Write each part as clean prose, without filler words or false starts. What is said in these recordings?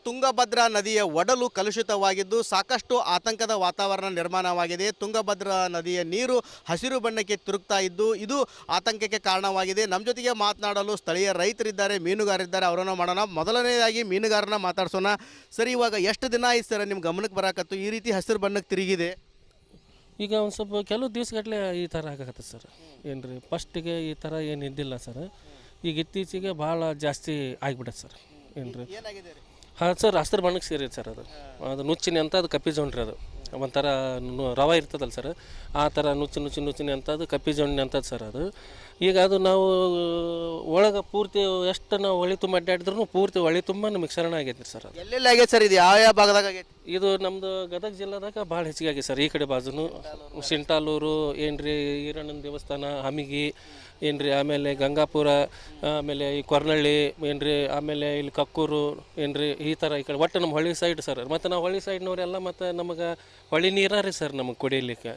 ತುಂಗಭದ್ರಾ ನದಿಯ ಒಡಲು ಕಲುಷಿತವಾಗಿದ್ದು ಸಾಕಷ್ಟು ಆತಂಕದ ವಾತಾವರಣ ನಿರ್ಮಾಣವಾಗಿದೆ. ತುಂಗಭದ್ರಾ ನದಿಯ ನೀರು ಹಸಿರು ಬಣ್ಣಕ್ಕೆ ತಿರುಗ್ತಾ ಇದ್ದು ಇದು ಆತಂಕಕ್ಕೆ ಕಾರಣವಾಗಿದೆ. ನಮ್ಮ ಜೊತೆಗೆ ಮಾತನಾಡಲು ಸ್ಥಳೀಯ ರೈತರಿದ್ದಾರೆ, ಮೀನುಗಾರರಿದ್ದಾರೆ, ಅವರನ್ನು ಮಾಡೋಣ. ಮೊದಲನೇದಾಗಿ ಮೀನುಗಾರನ ಮಾತಾಡ್ಸೋಣ. ಸರಿ, ಇವಾಗ ಎಷ್ಟು ದಿನ ಆಯ್ತು ಸರ್ ನಿಮ್ಮ ಗಮನಕ್ಕೆ ಬರಾಕತ್ತು ಈ ರೀತಿ ಹಸಿರು ಬಣ್ಣಕ್ಕೆ ತಿರುಗಿದೆ? ಈಗ ಒಂದು ಸ್ವಲ್ಪ ಕೆಲವು ದಿವಸಗಟ್ಟಲೆ ಈ ಥರ ಆಗತ್ತೆ ಸರ್. ಏನು ರೀ, ಫಸ್ಟಿಗೆ ಈ ಥರ ಏನು ಇದ್ದಿಲ್ಲ ಸರ್. ಈಗ ಇತ್ತೀಚೆಗೆ ಭಾಳ ಜಾಸ್ತಿ ಆಗಿಬಿಡತ್ತೆ ಸರ್. ಏನು ರೀ, ಹಾಂ ಸರ್, ಹಸಿರು ಬಣ್ಣಕ್ಕೆ ಸೇರಿದೆ ಸರ್. ಅದು ನುಚ್ಚಿನಿ ಅಂತ, ಅದು ಕಪ್ಪಿ ಜೋಣ್ರಿ. ಅದು ಒಂಥರ ರವೆ ಇರ್ತದಲ್ಲ ಸರ್, ಆ ಥರ ನುಚ್ಚಿನಿ ಅಂತದ್ದು ಕಪ್ಪಿ ಜೋಣ್ಣಿ ಅಂತದ್ದು ಸರ್. ಅದು ಈಗ ಅದು ನಾವು ಒಳಗೆ ಪೂರ್ತಿ ಎಷ್ಟು ನಾವು ಹೊಳಿ ತುಂಬ ಅಡ್ಡಾಡಿದ್ರು ಪೂರ್ತಿ ಹೊಳಿ ತುಂಬ ಮಿಕ್ಸರಣ ಆಗೈತೆ ಸರ್. ಅದು ಎಲ್ಲೆಲ್ಲಿ ಆಗೈತೆ ಸರ್? ಇದು ಯಾವ ಭಾಗದಾಗ ಆಗೈತೆ? ಇದು ನಮ್ಮದು ಗದಗ ಜಿಲ್ಲೆದಾಗ ಭಾಳ ಹೆಚ್ಚಿಗೆ ಆಗೈತೆ ಸರ್. ಈ ಕಡೆ ಬಾಜುನು ಶಿಂಟಾಲೂರು, ಏನ್ರಿ ಈರಣ್ಣನ ದೇವಸ್ಥಾನ, ಹಮಿಗಿ, ಏನ್ರಿ, ಆಮೇಲೆ ಗಂಗಾಪುರ, ಆಮೇಲೆ ಈ ಕೊರ್ನಳ್ಳಿ, ಏನ್ರಿ, ಆಮೇಲೆ ಇಲ್ಲಿ ಕಕ್ಕೂರು, ಏನ್ರಿ, ಈ ಥರ ಈ ಕಡೆ ಒಟ್ಟು ನಮ್ಮ ಹೊಳಿ ಸೈಡ್ ಸರ್. ಮತ್ತು ನಾವು ಹೊಳಿ ಸೈಡ್ನವರೆಲ್ಲ ಮತ್ತು ನಮಗೆ ಹೊಳಿ ನೀರ ರೀ ಸರ್ ನಮಗೆ ಕುಡಿಲಿಕ್ಕೆ.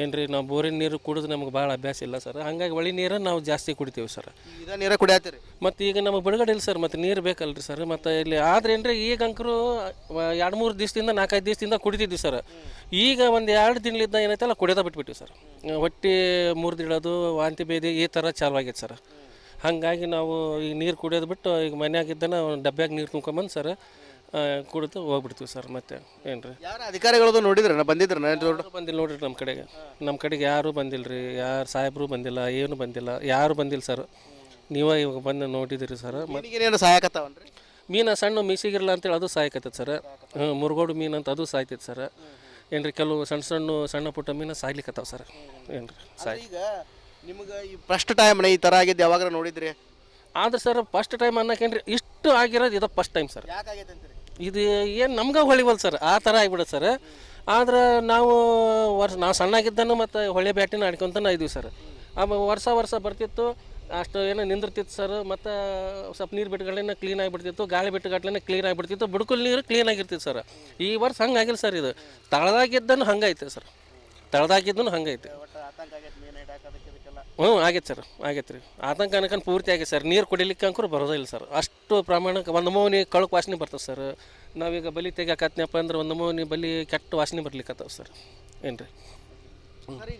ಏನ್ರಿ, ನಾವು ಬೋರಿನ ನೀರು ಕುಡಿದು ನಮಗೆ ಭಾಳ ಅಭ್ಯಾಸ ಇಲ್ಲ ಸರ್. ಹಾಗಾಗಿ ಹೊಳಿ ನೀರನ್ನು ನಾವು ಜಾಸ್ತಿ ಕುಡಿತೀವಿ ಸರ್. ಇದ ನೀರ ಕುಡಿಯತ್ತೀರಿ? ಮತ್ತು ಈಗ ನಮಗೆ ಬಿಡುಗಡೆ ಇಲ್ಲ ಸರ್, ಮತ್ತು ನೀರು ಬೇಕಲ್ರಿ ಸರ್. ಮತ್ತು ಇಲ್ಲಿ ಆದ್ರೆ ಏನ್ರಿ, ಈಗ ಅಂಕರು 2-3 ದಿವಸದಿಂದ 4-5 ದಿವಸದಿಂದ ಕುಡಿತಿದ್ವಿ ಸರ್. ಈಗ ಒಂದು 2 ದಿನಲಿದ್ದ ಏನೈತಲ್ಲ ಕುಡಿಯೋದ ಬಿಟ್ಬಿಟ್ಟಿವಿ ಸರ್. ಹೊಟ್ಟೆ ಮುರಿದಿಡೋದು, ವಾಂತಿ ಭೇದಿ ಈ ಥರ ಚಾಲು ಆಗೈತೆ ಸರ್. ಹಾಗಾಗಿ ನಾವು ಈಗ ನೀರು ಕುಡಿಯೋದು ಬಿಟ್ಟು ಈಗ ಮನ್ಯಾಗಿದ್ದನ ಒಂದು ಡಬ್ಬ್ಯಾಗ ನೀರು ತುಂಬ್ಕೊಂಬಂದು ಸರ್ ಕುಡಿದು ಹೋಗ್ಬಿಡ್ತೀವಿ ಸರ್. ಮತ್ತೆ ಏನ್ರಿ, ಯಾರು ಅಧಿಕಾರಿಗಳದು ನೋಡಿದ್ರೆ ಬಂದಿದ್ರೆ ಬಂದಿಲ್ಲ ನೋಡ್ರಿ ನಮ್ಮ ಕಡೆಗೆ ಯಾರೂ ಬಂದಿಲ್ಲ ರೀ. ಯಾರು ಸಾಹೇಬರು ಬಂದಿಲ್ಲ, ಏನು ಬಂದಿಲ್ಲ, ಯಾರು ಬಂದಿಲ್ಲ ಸರ್. ನೀವೇ ಇವಾಗ ಬಂದು ನೋಡಿದಿರಿ ಸರ್. ಮೀನಿಗೇನು ಸಹಾಯಕತ್ತಾವನ್ರಿ? ಮೀನು ಸಣ್ಣ ಮೀಸಿಗಿರಲ್ಲ ಅಂತೇಳಿ ಅದು ಸಾಯ್ಕತ್ತೈತೆ ಸರ್. ಮುರುಗೋಡು ಮೀನು ಅಂತ ಅದು ಸಾಯ್ತೈತೆ ಸರ್. ಏನ್ರಿ, ಕೆಲವು ಸಣ್ಣ ಪುಟ್ಟ ಮೀನು ಸಾಯ್ಲಿಕ್ಕತ್ತಾವ ಸರ್. ಏನ್ರಿ, ಈಗ ನಿಮ್ಗೆ ಈ ಫಸ್ಟ್ ಟೈಮ್ ಈ ಥರ ಆಗಿದ್ದು ಯಾವಾಗ ನೋಡಿದ್ರಿ? ಆದ್ರೆ ಸರ್ ಫಸ್ಟ್ ಟೈಮ್ ಅನ್ನೋಕೇನ್ರಿ, ಇಷ್ಟು ಆಗಿರೋದು ಇದು ಫಸ್ಟ್ ಟೈಮ್ ಸರ್. ಇದು ಏನು ನಮ್ಗೆ ಹೊಳಿವಲ್ಲ ಸರ್, ಆ ಥರ ಆಗಿಬಿಡುತ್ತೆ ಸರ್. ಆದ್ರೆ ನಾವು ಸಣ್ಣಾಗಿದ್ದನು ಮತ್ತು ಹೊಳೆ ಬ್ಯಾಟಿನ ಆಡ್ಕೊತಾನೆ ಇದ್ದೀವಿ ಸರ್. ಆಮೇಲೆ ವರ್ಷ ಬರ್ತಿತ್ತು, ಅಷ್ಟು ಏನೋ ನಿಂದಿರ್ತಿತ್ತು ಸರ್. ಮತ್ತು ಸ್ವಲ್ಪ ನೀರು ಬಿಟ್ಟುಗಟ್ಲೆ ಕ್ಲೀನ್ ಆಗಿಬಿಡ್ತಿತ್ತು, ಗಾಳಿ ಬಿಟ್ಟುಗಟ್ಲೆ ಕ್ಲೀನ್ ಆಗಿಬಿಡ್ತಿತ್ತು, ಬುಡ್ಕುಲ್ ನೀರು ಕ್ಲೀನ್ ಆಗಿರ್ತಿತ್ತು ಸರ್. ಈ ವರ್ಷ ಹಂಗಾಗಿಲ್ಲ ಸರ್. ಇದು ತಳದಾಗಿದ್ದನು ಹಂಗೈತೆ ಸರ್, ತಳದಾಗಿದ್ದನು ಹಂಗೈತೆ. ಆಗೈತೆ ಸರ್, ಆಗೈತೆ ರೀ. ಆತಂಕ ಅನ್ಕೊಂಡು ಪೂರ್ತಿ ಆಗೈತೆ ಸರ್. ನೀರು ಕುಡಿಲಿಕ್ಕೆ ಅಂಕರು ಬರೋದೇ ಇಲ್ಲ ಸರ್. ಅಷ್ಟು ಪ್ರಮಾಣಕ್ಕೆ ಒಂದು ಮೋನಿ ಕಳಕು ವಾಸನೆ ಬರ್ತದೆ ಸರ್. ನಾವೀಗ ಬಲಿ ತೆಗಿಯಾಕತ್ನಪ್ಪ ಅಂದ್ರೆ ಒಂದು ಮೋನಿ ಬಲಿ ಕೆಟ್ಟ ವಾಸನೆ ಬರ್ಲಿಕ್ಕತ್ತವ ಸರ್. ಏನು ರೀ ಸರ್,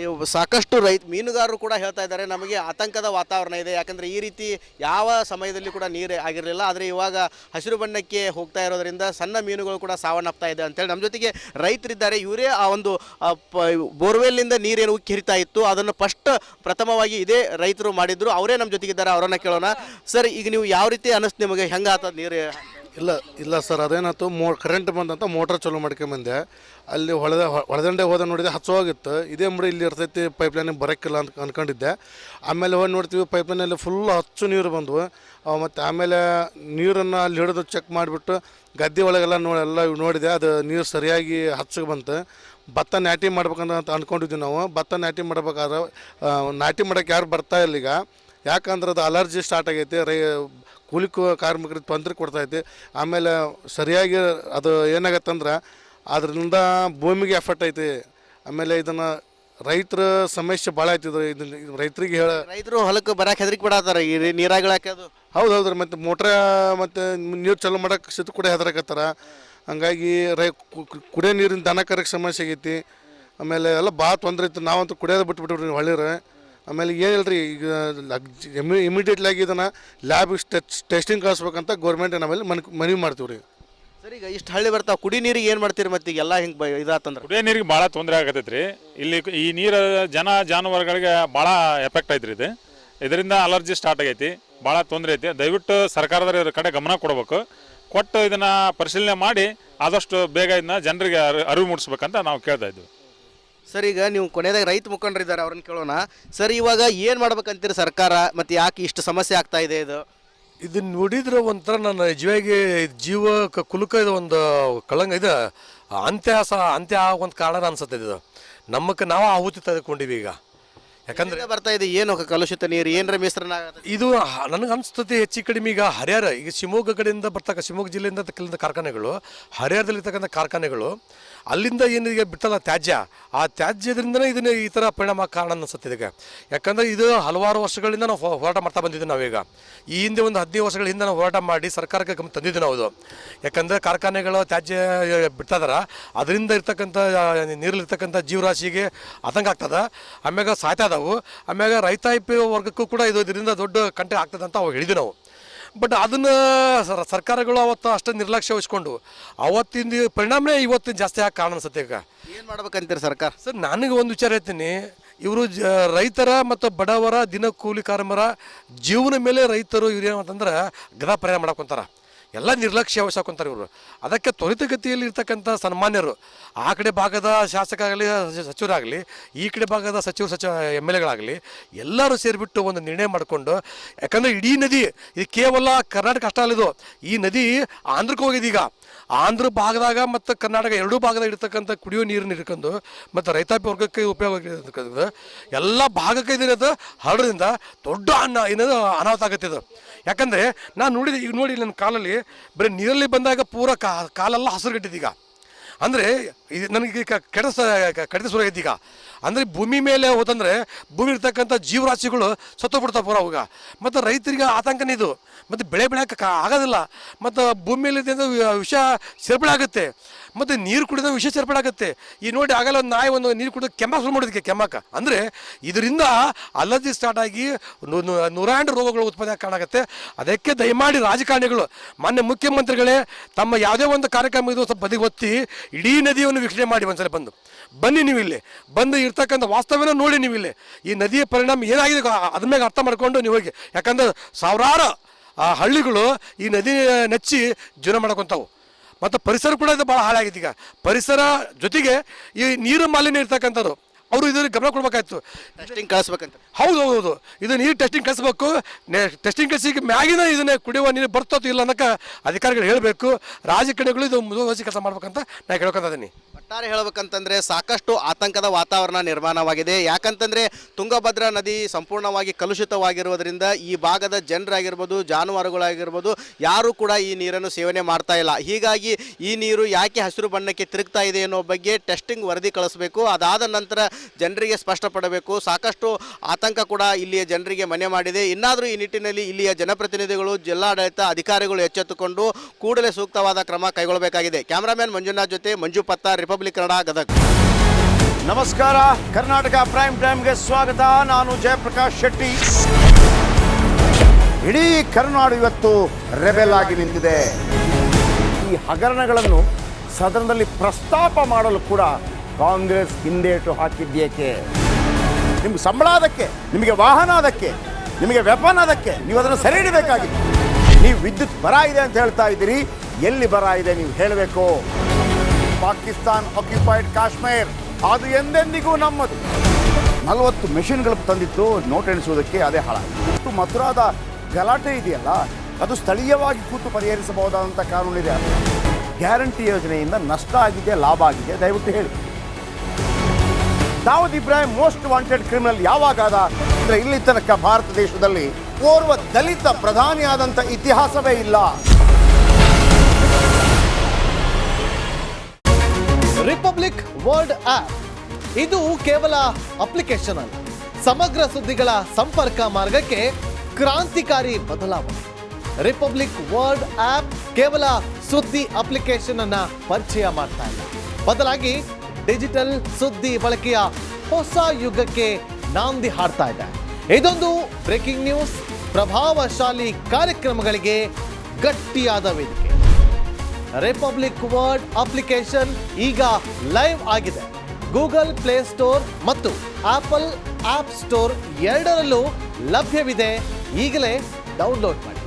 ಈಗ ಸಾಕಷ್ಟು ಮೀನುಗಾರರು ಕೂಡ ಹೇಳ್ತಾ ಇದ್ದಾರೆ ನಮಗೆ ಆತಂಕದ ವಾತಾವರಣ ಇದೆ. ಯಾಕಂದರೆ ಈ ರೀತಿ ಯಾವ ಸಮಯದಲ್ಲಿ ಕೂಡ ನೀರು ಆಗಿರಲಿಲ್ಲ. ಆದರೆ ಇವಾಗ ಹಸಿರು ಬಣ್ಣಕ್ಕೆ ಹೋಗ್ತಾ ಇರೋದರಿಂದ ಸಣ್ಣ ಮೀನುಗಳು ಕೂಡ ಸಾವನ್ನಪ್ತಾ ಇದೆ ಅಂತೇಳಿ ನಮ್ಮ ಜೊತೆಗೆ ರೈತರಿದ್ದಾರೆ. ಇವರೇ ಆ ಒಂದು ಬೋರ್ವೆಲ್ನಿಂದ ನೀರೇನು ಉಕ್ಕಿ ಹರಿತಾ ಇತ್ತು ಅದನ್ನು ಪ್ರಥಮವಾಗಿ ಇದೇ ರೈತರು ಮಾಡಿದ್ರು. ಅವರೇ ನಮ್ಮ ಜೊತೆಗಿದ್ದಾರೆ, ಅವರನ್ನು ಕೇಳೋಣ. ಸರ್, ಈಗ ನೀವು ಯಾವ ರೀತಿ ಅನ್ನಿಸ್ತು ನಿಮಗೆ? ಹೆಂಗೆ ಆತದ ನೀರು? ಇಲ್ಲ ಸರ್, ಅದೇನಾಯ್ತು, ಕರೆಂಟ್ ಬಂದಂತ ಮೋಟ್ರ್ ಚಾಲೂ ಮಾಡ್ಕೊಂಬಂದೆ. ಅಲ್ಲಿ ಹೊಳೆದಂಡೆ ಹೋದ ನೋಡಿದೆ, ಹಚ್ಚೋಗಿತ್ತು. ಇದೇ ಮುಡಿ ಇಲ್ಲಿ ಇರ್ತೈತಿ, ಪೈಪ್ಲೈನ್ ಬರೋಕ್ಕಿಲ್ಲ ಅಂತ ಅನ್ಕೊಂಡಿದ್ದೆ. ಆಮೇಲೆ ಹೋಗಿ ನೋಡ್ತೀವಿ, ಪೈಪ್ಲೈನಲ್ಲಿ ಫುಲ್ ಹಚ್ಚು ನೀರು ಬಂದವು. ಮತ್ತು ಆಮೇಲೆ ನೀರನ್ನು ಅಲ್ಲಿ ಹಿಡಿದು ಚೆಕ್ ಮಾಡಿಬಿಟ್ಟು ಗದ್ದೆ ಒಳಗೆಲ್ಲ ನೋಡಿದೆ, ಅದು ನೀರು ಸರಿಯಾಗಿ ಹಚ್ಚಗೆ ಬಂತು. ಭತ್ತ ನಾಟಿ ಮಾಡ್ಬೇಕಂತ ಅಂದ್ಕೊಂಡಿದ್ವಿ ನಾವು. ಭತ್ತ ನಾಟಿ ಮಾಡ್ಬೇಕಾದ್ರೆ ನಾಟಿ ಮಾಡೋಕ್ಕೆ ಯಾರು ಬರ್ತಾ ಇಲ್ಲ ಈಗ. ಯಾಕಂದ್ರೆ ಅದು ಅಲರ್ಜಿ ಸ್ಟಾರ್ಟ್ ಆಗೈತಿ, ಕೂಲಿ ಕಾರ್ಮಿಕರಿಗೆ ತೊಂದರೆ ಕೊಡ್ತೈತಿ. ಆಮೇಲೆ ಸರಿಯಾಗಿ ಅದು ಏನಾಗತ್ತಂದ್ರೆ ಅದರಿಂದ ಭೂಮಿಗೆ ಎಫೆಕ್ಟ್ ಐತಿ. ಆಮೇಲೆ ಇದನ್ನು ರೈತರ ಸಮಸ್ಯೆ ಭಾಳ ಆಯ್ತಿದ್ರು. ಇದನ್ನು ರೈತರು ಹೊಲಕ್ಕೆ ಬರಕ್ಕೆ ಹೆದರಿಕೆ ಬಿಡತ್ತಾರ ಈ ನೀರಾಗಳಾಕೆ. ಅದು ಹೌದು. ಮತ್ತು ಮೋಟ್ರ ಮತ್ತು ನೀರು ಚಾಲೂ ಮಾಡೋಕೆ ಸಿಟ್ಟು ಕೂಡ ಹೆದರಕತ್ತಾರ. ಹಂಗಾಗಿ ಕುಡಿಯೋ ನೀರಿನ ದನಕರಕ್ಕೆ ಸಮಸ್ಯೆ ಆಗೈತಿ. ಆಮೇಲೆ ಎಲ್ಲ ಭಾಳ ತೊಂದರೆ ಇತ್ತು. ನಾವಂತೂ ಕುಡಿಯೋದು ಬಿಟ್ಬಿಟ್ರಿ ಹೊಳಿರ. ಆಮೇಲೆ ಏನಿಲ್ಲ ರೀ, ಈಗ ಇಮಿಡಿಯೇಟ್ಲಾಗಿ ಇದನ್ನು ಲ್ಯಾಬಿಗೆ ಟೆಸ್ಟಿಂಗ್ ಕಳಿಸ್ಬೇಕಂತ ಗೌರ್ಮೆಂಟ್ ನಾವೆಲ್ಲ ಮನವಿ ಮಾಡ್ತೀವಿ ರೀ. ಸರ್, ಈಗ ಇಷ್ಟು ಹಳ್ಳಿ ಬರ್ತಾವೆ, ಕುಡಿ ನೀರಿಗೆ ಏನು ಮಾಡ್ತೀರಿ? ಮತ್ತು ಈಗ ಎಲ್ಲ ಹಿಂಗೆ ಇದಾತಂದ್ರೆ ಕುಡಿಯೋ ನೀರಿಗೆ ಭಾಳ ತೊಂದರೆ ಆಗತ್ತೈತೆ ರೀ. ಇಲ್ಲಿ ಈ ನೀರು ಜಾನುವಾರುಗಳಿಗೆ ಭಾಳ ಎಫೆಕ್ಟ್ ಐತ್ರಿ. ಇದರಿಂದ ಅಲರ್ಜಿ ಸ್ಟಾರ್ಟ್ ಆಗೈತಿ, ಭಾಳ ತೊಂದರೆ ಐತಿ. ದಯವಿಟ್ಟು ಸರ್ಕಾರದ ಕಡೆ ಗಮನ ಕೊಡಬೇಕು. ಕೊಟ್ಟು ಇದನ್ನು ಪರಿಶೀಲನೆ ಮಾಡಿ ಆದಷ್ಟು ಬೇಗ ಇದನ್ನ ಜನರಿಗೆ ಅರಿವು ಮೂಡಿಸ್ಬೇಕಂತ ನಾವು ಕೇಳ್ತಾ ಇದ್ವಿ. ಸರ್, ಈಗ ನೀವು ಕೊನೆಯದಾಗ ರೈತ ಮುಖಂಡರಿದ್ದಾರೆ, ಅವ್ರನ್ನ ಕೇಳೋಣ. ಸರ್, ಇವಾಗ ಏನು ಮಾಡ್ಬೇಕಂತೀರಿ ಸರ್ಕಾರ? ಮತ್ತು ಯಾಕೆ ಇಷ್ಟು ಸಮಸ್ಯೆ ಆಗ್ತಾ ಇದೆ? ಇದನ್ನ ನೋಡಿದ್ರೆ ಒಂಥರ ನನ್ನ ಜೀವ ಕುಲಕ ಇದು ಒಂದು ಕಳಂಗ ಇದು ಅಂತ್ಯ ಆಗೋಂಥ ಕಾರಣ ಅನ್ಸುತ್ತೆ. ಇದು ನಮ್ಮಕ್ಕೆ ನಾವು ಆಹುತಿ ತೆಗೆದುಕೊಂಡಿವಿ. ಈಗ ಯಾಕಂದ್ರೆ ಬರ್ತಾ ಇದೆ ಏನು ಕಲುಷಿತ ನೀರು ಏನರ ಮಿಶ್ರಣ ಇದು ನನಗೆ ಅನಿಸ್ತದೆ ಹೆಚ್ಚು ಕಡಿಮೆ ಈಗ ಹರಿಹರ ಈಗ ಶಿವಮೊಗ್ಗ ಕಡೆಯಿಂದ ಶಿವಮೊಗ್ಗ ಜಿಲ್ಲೆಯಿಂದ ಕೆಲವೊಂದು ಕಾರ್ಖಾನೆಗಳು ಹರಿಹರದಲ್ಲಿರ್ತಕ್ಕಂಥ ಕಾರ್ಖಾನೆಗಳು ಅಲ್ಲಿಂದ ಏನು ಈಗ ಬಿಟ್ಟಲ್ಲ ತ್ಯಾಜ್ಯ, ಆ ತ್ಯಾಜ್ಯದಿಂದನೇ ಇದನ್ನ ಈ ಥರ ಪರಿಣಾಮ ಕಾರಣ ಅನಿಸುತ್ತೆ ಇದಕ್ಕೆ. ಯಾಕಂದರೆ ಇದು ಹಲವಾರು ವರ್ಷಗಳಿಂದ ನಾವು ಹೋರಾಟ ಮಾಡ್ತಾ ಬಂದಿದ್ದೀವಿ. ನಾವೀಗ ಈ ಹಿಂದೆ ಒಂದು 15 ವರ್ಷಗಳ ಹಿಂದೆ ನಾವು ಹೋರಾಟ ಮಾಡಿ ಸರ್ಕಾರಕ್ಕೆ ಗಮನ ತಂದಿದ್ದೀವಿ ನಾವು. ಅದು ಯಾಕಂದರೆ ಕಾರ್ಖಾನೆಗಳು ತ್ಯಾಜ್ಯ ಬಿಡ್ತಾ ಇದಾರೆ, ಅದರಿಂದ ಇರ್ತಕ್ಕಂಥ ನೀರಲ್ಲಿರ್ತಕ್ಕಂಥ ಜೀವರಾಶಿಗೆ ಆತಂಕ ಆಗ್ತದೆ, ಆಮ್ಯಾಗ ಸಾಯ್ತಾ ಇದಾವೆ, ಆಮ್ಯಾಗ ರೈತಾಪಿ ವರ್ಗಕ್ಕೂ ಕೂಡ ಇದರಿಂದ ದೊಡ್ಡ ಕಂಟೆ ಆಗ್ತದೆ ಅಂತ ಅವಾಗ ಹೇಳಿದ್ವಿ ನಾವು. ಬಟ್ ಅದನ್ನು ಸರ್ಕಾರಗಳು ಅವತ್ತು ಅಷ್ಟು ನಿರ್ಲಕ್ಷ್ಯ ವಹಿಸ್ಕೊಂಡು ಅವತ್ತಿನ ಪರಿಣಾಮನೇ ಇವತ್ತು ಜಾಸ್ತಿ ಆಗಿ ಕಾರಣ ಅನ್ಸುತ್ತೆ. ಈಗ ಏನು ಮಾಡ್ಬೇಕಂತೀರಿ ಸರ್ಕಾರ? ಸರ್ ನನಗೆ ಒಂದು ವಿಚಾರ ಹೇಳ್ತೀನಿ, ಇವರು ರೈತರ ಮತ್ತು ಬಡವರ ದಿನ ಕೂಲಿ ಕಾರ್ಮಿಕರ ಜೀವನ ಮೇಲೆ ರೈತರು ಇವ್ರು ಏನಂತಂದ್ರೆ ಗದಾ ಪರಿಣಾಮ ಮಾಡ್ಕೊತಾರೆ, ಎಲ್ಲ ನಿರ್ಲಕ್ಷ್ಯ ವಹಿಸ್ಕೊಂತಾರೆ ಇವರು. ಅದಕ್ಕೆ ತ್ವರಿತಗತಿಯಲ್ಲಿ ಇರ್ತಕ್ಕಂಥ ಸನ್ಮಾನ್ಯರು, ಆ ಕಡೆ ಭಾಗದ ಶಾಸಕರಾಗಲಿ ಸಚಿವರಾಗಲಿ, ಈ ಕಡೆ ಭಾಗದ ಎಮ್ ಎಲ್ ಎಗಳಾಗಲಿ ಎಲ್ಲರೂ ಸೇರಿಬಿಟ್ಟು ಒಂದು ನಿರ್ಣಯ ಮಾಡಿಕೊಂಡು, ಯಾಕಂದರೆ ಇಡೀ ನದಿ ಇದು ಕೇವಲ ಕರ್ನಾಟಕ ಅಷ್ಟೇ ಅಲ್ಲಿದು, ಈ ನದಿ ಆಂಧ್ರಕ್ಕೆ ಹೋಗಿದೆ. ಈಗ ಆಂಧ್ರ ಭಾಗದಾಗ ಮತ್ತು ಕರ್ನಾಟಕ ಎರಡೂ ಭಾಗದಾಗ ಇರ್ತಕ್ಕಂಥ ಕುಡಿಯೋ ನೀರನ್ನು ಇಟ್ಕೊಂಡು ಮತ್ತು ರೈತಾಪಿ ವರ್ಗಕ್ಕೆ ಉಪಯೋಗ ಎಲ್ಲ ಭಾಗಕ್ಕೆ ಇದನ್ನದು ಹರಡೋದ್ರಿಂದ ದೊಡ್ಡ ಏನದು ಅನಾಹುತ ಆಗುತ್ತೆ ಇದು. ಯಾಕಂದರೆ ನಾನು ನೋಡಿದೆ, ಈಗ ನೋಡಿ ನನ್ನ ಕಾಲಲ್ಲಿ ಬರೀ ನೀರಲ್ಲಿ ಬಂದಾಗ ಪೂರ ಕಾಲೆಲ್ಲ ಹಸಿರುಗಟ್ಟಿದೆ. ಈಗ ಅಂದರೆ ಇದು ನನಗೆ ಕಡಿತ ಶುರು ಆಗೈತೆ. ಈಗ ಅಂದರೆ ಭೂಮಿ ಮೇಲೆ ಹೋದಂದರೆ ಭೂಮಿ ಇರ್ತಕ್ಕಂಥ ಜೀವರಾಶಿಗಳು ಸತ್ತೋಗ್ಬಿಡ್ತಾವೆ ಪೂರ ಅವಾಗ. ಮತ್ತು ರೈತರಿಗೆ ಆತಂಕನೇ ಇದು, ಮತ್ತು ಬೆಳೆ ಬೆಳೆಯೋಕೆ ಆಗೋದಿಲ್ಲ, ಮತ್ತು ಭೂಮಿಯಲ್ಲಿ ವಿಷ ಸೇರ್ಪಡೆ ಆಗುತ್ತೆ, ಮತ್ತು ನೀರು ಕುಡಿದ ವಿಷ ಸೇರ್ಪಡೆ ಆಗುತ್ತೆ. ಈ ನೋಡಿ ಆಗಲ್ಲ ಒಂದು ನಾಯಿ ಒಂದು ನೀರು ಕುಡಿದು ಕೆಮ್ಮಕ್ಕೆ ಶುರು ಮಾಡೋದಕ್ಕೆ ಕೆಮ್ಮಕ್ಕ, ಅಂದರೆ ಇದರಿಂದ ಅಲರ್ಜಿ ಸ್ಟಾರ್ಟ್ ಆಗಿ ನೂರಾರು ರೋಗಗಳು ಉತ್ಪತ್ತಿ ಕಾರಣ ಆಗುತ್ತೆ. ಅದಕ್ಕೆ ದಯಮಾಡಿ ರಾಜಕಾರಣಿಗಳು, ಮಾನ್ಯ ಮುಖ್ಯಮಂತ್ರಿಗಳೇ, ತಮ್ಮ ಯಾವುದೇ ಒಂದು ಕಾರ್ಯಕ್ರಮ ಇದು ಸ್ವಲ್ಪ ಬದಿಗೊತ್ತಿ ಇಡೀ ನದಿಯನ್ನು ವೀಕ್ಷಣೆ ಮಾಡಿ ಒಂದ್ಸಲ ಬನ್ನಿ, ನೀವು ಇಲ್ಲಿ ಬಂದು ಇರ್ತಕ್ಕಂಥ ವಾಸ್ತವನ ನೋಡಿ, ನೀವು ಇಲ್ಲಿ ಈ ನದಿಯ ಪರಿಣಾಮ ಏನಾಗಿದೆ ಅದ್ರ ಮೇಲೆ ಅರ್ಥ ಮಾಡ್ಕೊಂಡು ನೀವು ಹೋಗಿ. ಯಾಕಂದ್ರೆ ಸಾವಿರಾರು ಹಳ್ಳಿಗಳು ಈ ನದಿ ನೆಚ್ಚಿ ಜೀವನ ಮಾಡ್ಕೊತಾವು, ಮತ್ತು ಪರಿಸರ ಕೂಡ ಇದು ಭಾಳ ಹಾಳಾಗಿದೆ. ಈಗ ಪರಿಸರ ಜೊತೆಗೆ ಈ ನೀರು ಮಾಲಿನ್ಯ ಇರ್ತಕ್ಕಂಥದ್ದು ಅವರು ಇದರಲ್ಲಿ ಗಮನ ಕೊಡ್ಬೇಕಾಯ್ತು. ಟೆಸ್ಟಿಂಗ್ ಕಳಿಸ್ಬೇಕಂತ. ಹೌದು, ಇದು ನೀರು ಟೆಸ್ಟಿಂಗ್ ಕಳಿಸ್ಬೇಕು. ಟೆಸ್ಟಿಂಗ್ ಕಳಿಸಿ ಮ್ಯಾಗಿನ ಇದನ್ನೇ ಕುಡಿಯುವ ನೀರು ಬರ್ತೋ ಇಲ್ಲ ಅನ್ನೋಕೆ ಅಧಿಕಾರಿಗಳು ಹೇಳಬೇಕು. ರಾಜಕಾರಣಿಗಳು ಇದು ಮುಂದುವರಿಸಿ ಕೆಲಸ ಮಾಡ್ಬೇಕಂತ ನಾನು ಕೇಳ್ಕೊತಿದ್ದೀನಿ. ಒಟ್ಟಾರೆ ಹೇಳ್ಬೇಕಂತಂದರೆ ಸಾಕಷ್ಟು ಆತಂಕದ ವಾತಾವರಣ ನಿರ್ಮಾಣವಾಗಿದೆ. ಯಾಕಂತಂದರೆ ತುಂಗಭದ್ರಾ ನದಿ ಸಂಪೂರ್ಣವಾಗಿ ಕಲುಷಿತವಾಗಿರುವುದರಿಂದ ಈ ಭಾಗದ ಜನರಾಗಿರ್ಬೋದು, ಜಾನುವಾರುಗಳಾಗಿರ್ಬೋದು, ಯಾರೂ ಕೂಡ ಈ ನೀರನ್ನು ಸೇವನೆ ಮಾಡ್ತಾ ಇಲ್ಲ. ಹೀಗಾಗಿ ಈ ನೀರು ಯಾಕೆ ಹಸಿರು ಬಣ್ಣಕ್ಕೆ ತಿರುಗ್ತಾ ಇದೆ ಅನ್ನೋ ಬಗ್ಗೆ ಟೆಸ್ಟಿಂಗ್ ವರದಿ ಕಳಿಸ್ಬೇಕು. ಅದಾದ ನಂತರ ಜನರಿಗೆ ಸ್ಪಷ್ಟಪಡಬೇಕು. ಸಾಕಷ್ಟು ಆತಂಕ ಕೂಡ ಇಲ್ಲಿಯ ಜನರಿಗೆ ಮನೆ ಮಾಡಿದೆ. ಇನ್ನಾದರೂ ಈ ನಿಟ್ಟಿನಲ್ಲಿ ಇಲ್ಲಿಯ ಜನಪ್ರತಿನಿಧಿಗಳು, ಜಿಲ್ಲಾಡಳಿತ ಅಧಿಕಾರಿಗಳು ಎಚ್ಚೆತ್ತುಕೊಂಡು ಕೂಡಲೇ ಸೂಕ್ತವಾದ ಕ್ರಮ ಕೈಗೊಳ್ಳಬೇಕಾಗಿದೆ. ಕ್ಯಾಮರಾಮ್ಯಾನ್ ಮಂಜುನಾಥ್ ಜೊತೆ ಮಂಜು ಪತ್ತಾರ್, ರಿಪಬ್ಲಿಕ್ ಕನ್ನಡ, ಗದಗ. ನಮಸ್ಕಾರ, ಕರ್ನಾಟಕ ಪ್ರೈಮ್ ಟೈಮ್ಗೆ ಸ್ವಾಗತ. ನಾನು ಜಯಪ್ರಕಾಶ್ ಶೆಟ್ಟಿ. ಇಡೀ ಕರ್ನಾಡು ಇವತ್ತು ರೆಬೆಲ್ ಆಗಿ ನಿಂತಿದೆ. ಈ ಹಗರಣಗಳನ್ನು ಸದನದಲ್ಲಿ ಪ್ರಸ್ತಾಪ ಮಾಡಲು ಕೂಡ ಕಾಂಗ್ರೆಸ್ ಹಿಂದೇಟು ಹಾಕಿದ್ದೇಕೆ? ನಿಮ್ಗೆ ಸಂಬಳ ಅದಕ್ಕೆ, ನಿಮಗೆ ವಾಹನ ಅದಕ್ಕೆ, ನಿಮಗೆ ವೆಪನ್ ಅದಕ್ಕೆ, ನೀವು ಅದನ್ನು ಸೆರೆ ಹಿಡಿಬೇಕಾಗಿತ್ತು. ನೀವು ವಿದ್ಯುತ್ ಬರ ಇದೆ ಅಂತ ಹೇಳ್ತಾ ಇದ್ದೀರಿ, ಎಲ್ಲಿ ಬರ ಇದೆ ನೀವು ಹೇಳಬೇಕು. ಪಾಕಿಸ್ತಾನ್ ಆಕ್ಯುಪೈಡ್ ಕಾಶ್ಮೀರ್ ಅದು ಎಂದೆಂದಿಗೂ ನಮ್ಮದು. 40 ಮೆಷಿನ್ಗಳು ತಂದಿತ್ತು ನೋಟ್ ಎಣಿಸುವುದಕ್ಕೆ, ಅದೇ ಹಾಳಾಯಿತು. ಮಥುರಾದ ಗಲಾಟೆ ಇದೆಯಲ್ಲ, ಅದು ಸ್ಥಳೀಯವಾಗಿ ಕೂತು ಪರಿಹರಿಸಬಹುದಾದಂಥ ಕಾನೂನಿದೆ. ಗ್ಯಾರಂಟಿ ಯೋಜನೆಯಿಂದ ನಷ್ಟ ಆಗಿದೆ, ಲಾಭ ಆಗಿದೆ, ದಯವಿಟ್ಟು ಹೇಳಿ. Dawood Ibrahim most wanted criminal ಯಾವಾಗಾದ ಅಂದರೆ ಇಲ್ಲಿ ತನಕ ಭಾರತ ದೇಶದಲ್ಲಿ ಓರ್ವ ದಲಿತ ಪ್ರಧಾನಿಯಾದಂಥ ಇತಿಹಾಸವೇ ಇಲ್ಲ. ರಿಪಬ್ಲಿಕ್ ವರ್ಲ್ಡ್ ಆಪ್ ಇದು ಕೇವಲ ಅಪ್ಲಿಕೇಶನ್ ಅಲ್ಲ, ಸಮಗ್ರ ಸುದ್ದಿಗಳ ಸಂಪರ್ಕ ಮಾರ್ಗಕ್ಕೆ ಕ್ರಾಂತಿಕಾರಿ ಬದಲಾವಣೆ. ರಿಪಬ್ಲಿಕ್ ವರ್ಲ್ಡ್ ಆಪ್ ಕೇವಲ ಸುದ್ದಿ ಅಪ್ಲಿಕೇಶನ್ ಅನ್ನ ಪರಿಚಯ ಮಾಡ್ತಾ ಇಲ್ಲ, ಬದಲಾಗಿ ಡಿಜಿಟಲ್ ಸುದ್ದಿ ಬಳಕೆಯ ಹೊಸ ಯುಗಕ್ಕೆ ನಾಂದಿ ಹಾಡ್ತಾ ಇದೆ. ಇದೊಂದು ಬ್ರೇಕಿಂಗ್ ನ್ಯೂಸ್, ಪ್ರಭಾವಶಾಲಿ ಕಾರ್ಯಕ್ರಮಗಳಿಗೆ ಗಟ್ಟಿಯಾದ ವೇದಿಕೆ. ರಿಪಬ್ಲಿಕ್ ವರ್ಲ್ಡ್ ಅಪ್ಲಿಕೇಶನ್ ಈಗ ಲೈವ್ ಆಗಿದೆ. ಗೂಗಲ್ ಪ್ಲೇಸ್ಟೋರ್ ಮತ್ತು ಆಪಲ್ ಆಪ್ ಸ್ಟೋರ್ ಎರಡರಲ್ಲೂ ಲಭ್ಯವಿದೆ. ಈಗಲೇ ಡೌನ್ಲೋಡ್ ಮಾಡಿ.